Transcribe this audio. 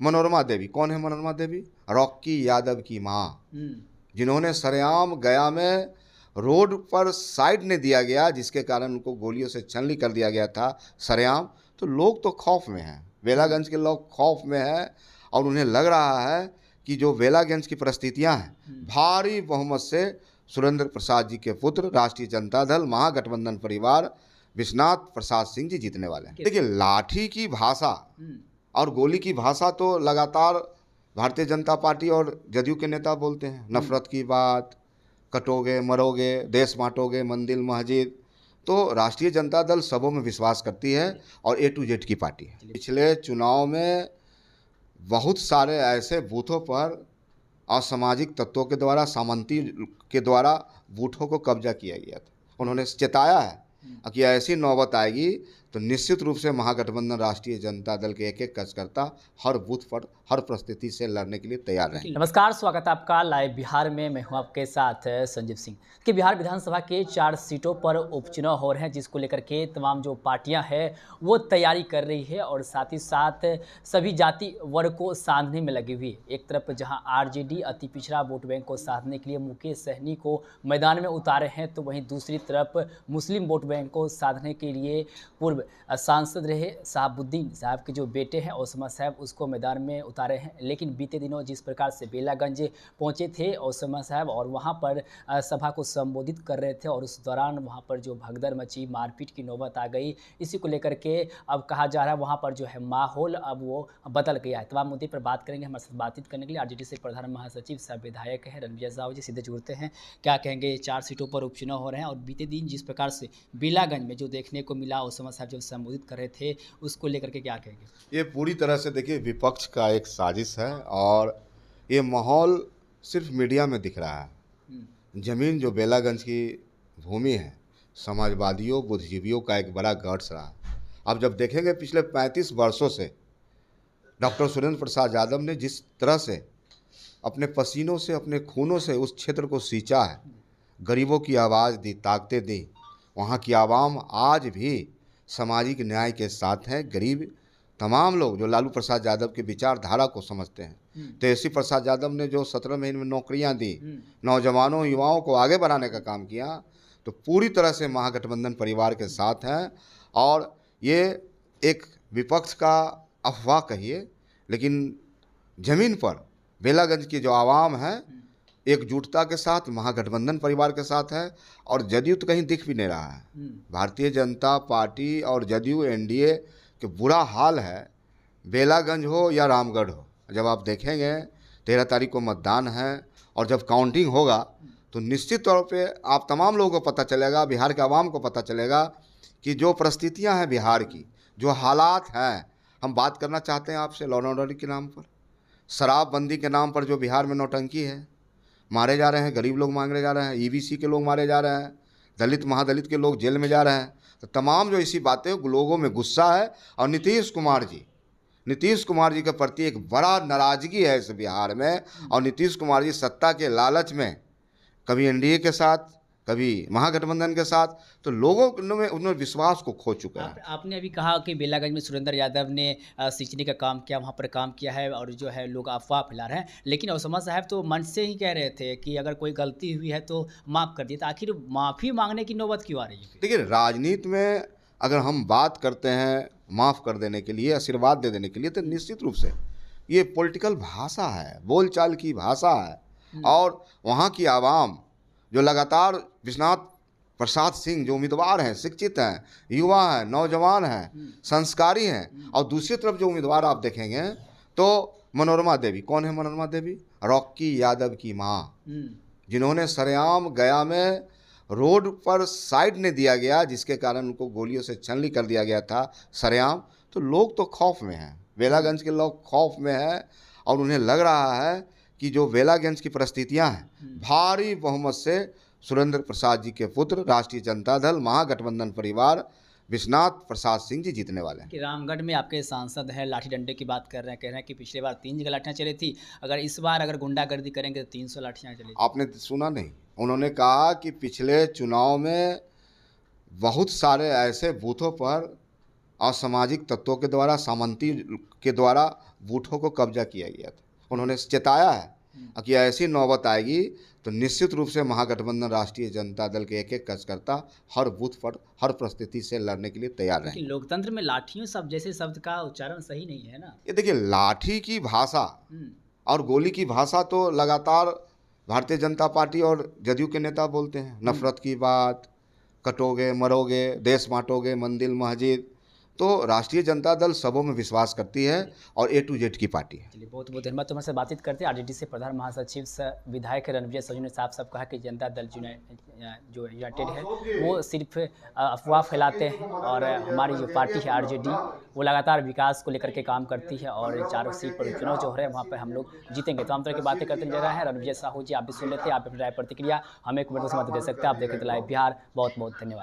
मनोरमा देवी कौन है? मनोरमा देवी रॉकी यादव की माँ, जिन्होंने सरेआम गया में रोड पर साइड ने दिया गया, जिसके कारण उनको गोलियों से छलनी कर दिया गया था सरेआम। तो लोग तो खौफ में हैं, बेलागंज के लोग खौफ में हैं और उन्हें लग रहा है कि जो बेलागंज की परिस्थितियां हैं, भारी बहुमत से सुरेंद्र प्रसाद जी के पुत्र राष्ट्रीय जनता दल महागठबंधन परिवार विश्वनाथ प्रसाद सिंह जी जीतने वाले हैं। देखिए, लाठी की भाषा और गोली की भाषा तो लगातार भारतीय जनता पार्टी और जदयू के नेता बोलते हैं। नफरत की बात, कटोगे मरोगे, देश बांटोगे, मंदिर मस्जिद। तो राष्ट्रीय जनता दल सबों में विश्वास करती है और ए टू जेड की पार्टी है। पिछले चुनाव में बहुत सारे ऐसे बूथों पर असामाजिक तत्वों के द्वारा, सामंती के द्वारा बूथों को कब्जा किया गया था। उन्होंने चेताया है कि ऐसी नौबत आएगी तो निश्चित रूप से महागठबंधन राष्ट्रीय जनता दल के एक एक कार्यकर्ता हर बूथ पर हर परिस्थिति से लड़ने के लिए तैयार रहें। नमस्कार, स्वागत है आपका लाइव बिहार में। मैं हूं आपके साथ संजीव सिंह। कि बिहार विधानसभा के 4 सीटों पर उपचुनाव हो रहे हैं, जिसको लेकर के तमाम जो पार्टियां हैं वो तैयारी कर रही है और साथ ही साथ सभी जाति वर्ग को साधने में लगी हुई है। एक तरफ जहां आरजेडी अति पिछड़ा वोट बैंक को साधने के लिए मुकेश सहनी को मैदान में उतारे हैं, तो वहीं दूसरी तरफ मुस्लिम वोट बैंक को साधने के लिए पूर्व सांसद रहे शहाबुद्दीन साहब के जो बेटे हैं ओसामा साहब, उसको मैदान में उतारे हैं। लेकिन बीते दिनों जिस प्रकार से बेलागंज पहुंचे थे ओसामा साहब और वहां पर सभा को संबोधित कर रहे थे और उस दौरान वहां पर जो भगदड़ मची, मारपीट की नौबत आ गई, इसी को लेकर के अब कहा जा रहा है वहां पर जो है माहौल अब वो बदल गया है। तमाम मुद्दे पर बात करेंगे। हमारे साथ बातचीत करने के लिए आरजेडी से प्रधान महासचिव सह विधायक है रणविजय साहू जी सीधे जुड़ते हैं। क्या कहेंगे? 4 सीटों पर उपचुनाव हो रहे हैं और बीते दिन जिस प्रकार से बेलागंज में जो देखने को मिला, ओसामा साहब जब संबोधित कर रहे थे, उसको लेकर के क्या कहेंगे? ये पूरी तरह से देखिए विपक्ष का एक साजिश है और ये माहौल सिर्फ मीडिया में दिख रहा है। जमीन जो बेलागंज की भूमि है, समाजवादियों बुद्धिजीवियों का एक बड़ा गट्स रहा। अब जब देखेंगे पिछले 35 वर्षों से डॉक्टर सुरेंद्र प्रसाद यादव ने जिस तरह से अपने पसीनों से, अपने खूनों से उस क्षेत्र को सींचा है, गरीबों की आवाज़ दी, ताकतें दी, वहाँ की आवाम आज भी सामाजिक न्याय के साथ हैं। गरीब तमाम लोग जो लालू प्रसाद यादव की विचारधारा को समझते हैं, तेजस्वी प्रसाद यादव ने जो 17 महीने में नौकरियां दी, नौजवानों युवाओं को आगे बढ़ाने का काम किया, तो पूरी तरह से महागठबंधन परिवार के साथ हैं। और ये एक विपक्ष का अफवाह कहिए, लेकिन ज़मीन पर बेलागंज की जो आवाम है एकजुटता के साथ महागठबंधन परिवार के साथ है और जदयू तो कहीं दिख भी नहीं रहा है। भारतीय जनता पार्टी और जदयू एनडीए के बुरा हाल है, बेलागंज हो या रामगढ़ हो। जब आप देखेंगे 13 तारीख को मतदान है और जब काउंटिंग होगा तो निश्चित तौर पे आप तमाम लोगों को पता चलेगा, बिहार के आवाम को पता चलेगा कि जो परिस्थितियां हैं बिहार की, जो हालात हैं। हम बात करना चाहते हैं आपसे लॉ एंड ऑर्डर के नाम पर, शराबबंदी के नाम पर जो बिहार में नौटंकी है, मारे जा रहे हैं, गरीब लोग मारे जा रहे हैं, ईबीसी के लोग मारे जा रहे हैं, दलित महादलित के लोग जेल में जा रहे हैं। तो तमाम जो इसी बातें लोगों में गुस्सा है और नीतीश कुमार जी के प्रति एक बड़ा नाराज़गी है इस बिहार में। और नीतीश कुमार जी सत्ता के लालच में कभी एनडीए के साथ, कभी महागठबंधन के साथ, तो लोगों में उन्होंने विश्वास को खो चुका है। आपने अभी कहा कि बेलागंज में सुरेंद्र यादव ने सींचने का काम किया, वहाँ पर काम किया है और जो है लोग अफवाह फैला रहे हैं, लेकिन ओसामा साहब तो मंच से ही कह रहे थे कि अगर कोई गलती हुई है तो माफ़ कर दिए। तो आखिर माफ़ी मांगने की नौबत क्यों आ रही है? देखिए, राजनीति में अगर हम बात करते हैं माफ़ कर देने के लिए, आशीर्वाद दे देने के लिए, तो निश्चित रूप से ये पॉलिटिकल भाषा है, बोलचाल की भाषा है। और वहाँ की आवाम जो लगातार विश्वनाथ प्रसाद सिंह जो उम्मीदवार हैं, शिक्षित हैं, युवा हैं, नौजवान हैं, संस्कारी हैं, और दूसरी तरफ जो उम्मीदवार आप देखेंगे तो मनोरमा देवी कौन है? मनोरमा देवी रॉकी यादव की माँ, जिन्होंने सरेआम गया में रोड पर साइड ने दिया गया, जिसके कारण उनको गोलियों से छलनी कर दिया गया था सरेआम। तो लोग तो खौफ में हैं, बेलागंज के लोग खौफ में हैं और उन्हें लग रहा है कि जो बेलागंज की परिस्थितियां हैं, भारी बहुमत से सुरेंद्र प्रसाद जी के पुत्र राष्ट्रीय जनता दल महागठबंधन परिवार विश्वनाथ प्रसाद सिंह जी जीतने वाले हैं। कि रामगढ़ में आपके सांसद हैं, लाठी डंडे की बात कर रहे हैं, कह रहे हैं कि पिछले बार 3 जगह लाठियाँ चली थी, अगर इस बार अगर गुंडागर्दी करेंगे तो 300 लाठियाँ चलेगी। आपने सुना नहीं? उन्होंने कहा कि पिछले चुनाव में बहुत सारे ऐसे बूथों पर असामाजिक तत्वों के द्वारा, सामंती के द्वारा बूथों को कब्जा किया गया था। उन्होंने चेताया है कि ऐसी नौबत आएगी तो निश्चित रूप से महागठबंधन राष्ट्रीय जनता दल के एक कार्यकर्ता हर बूथ पर हर परिस्थिति से लड़ने के लिए तैयार रहेंगे। लेकिन लोकतंत्र में लाठियों शब्द जैसे शब्द का उच्चारण सही नहीं है ना। ये देखिए, लाठी की भाषा और गोली की भाषा तो लगातार भारतीय जनता पार्टी और जदयू के नेता बोलते हैं। नफरत की बात, कटोगे मरोगे, देश बांटोगे, मंदिर मस्जिद। तो राष्ट्रीय जनता दल सबों में विश्वास करती है और A to Z की पार्टी है। चलिए, बहुत बहुत धन्यवाद। तुम्हारे से बातचीत करते हैं। आरजेडी से प्रधान महासचिव विधायक रणविजय सजू ने साफ साफ कहा कि जनता दल जो यूनाइटेड है वो सिर्फ अफवाह फैलाते हैं और हमारी जो पार्टी है आरजेडी वो लगातार विकास को लेकर के काम करती है और चारों सीट पर चुनाव जो हो रहे हैं वहाँ पर हम लोग जीतेंगे। तमाम तरह की बातें करते नजर आए हैं। रणविजय साहू जी, आप भी सुन लेते हैं, आप अपनी राय प्रतिक्रिया हमें कमेंट में दे सकते हैं। आप देखें तो लाइव बिहार। बहुत बहुत धन्यवाद।